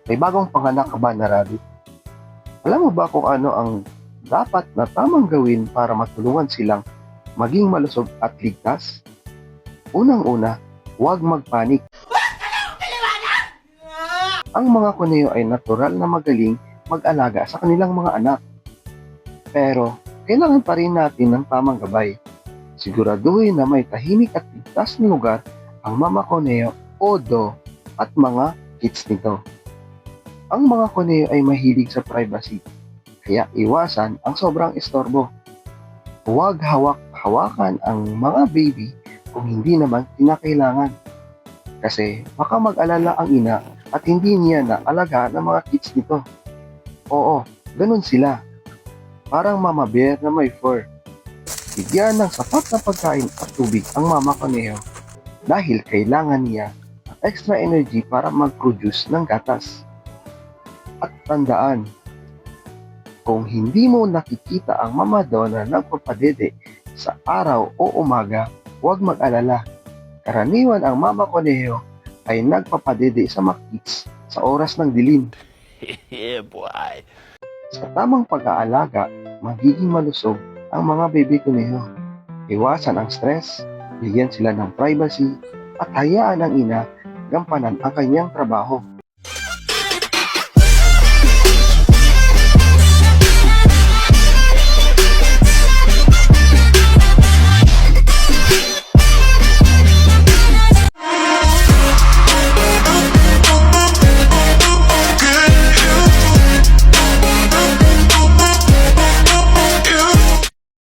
May bagong panganak ka ba na rabbit? Alam mo ba kung ano ang dapat na tamang gawin para matulungan silang maging malusog at ligtas? Unang-una, huwag magpanik. Ang mga kuneyo ay natural na magaling mag-alaga sa kanilang mga anak. Pero, kailangan pa rin natin ng tamang gabay. Siguraduhin na may tahimik at ligtas na lugar ang mama kuneyo o do at mga kids nito. Ang mga kuneyo ay mahilig sa privacy, kaya iwasan ang sobrang istorbo. Huwag hawak-hawakan ang mga baby kung hindi naman kinakailangan. Kasi baka mag-alala ang ina at hindi niya na alagaan ang mga kids nito. Oo, ganun sila. Parang mama bear na may fur. Bigyan ng sapat na pagkain at tubig ang mama kuneho dahil kailangan niya ng extra energy para mag-produce ng gatas. At tandaan, kung hindi mo nakikita ang mama do na nagpapadede sa araw o umaga, huwag mag-alala. Karaniwan ang mama kuneho ay nagpapadede sa mga kids sa oras ng dilim. Yeah, boy. Sa tamang pag-aalaga, magiging malusog ang mga baby kuneho. Iwasan ang stress, bigyan sila ng privacy, at hayaan ang ina gampanan ang kanyang trabaho.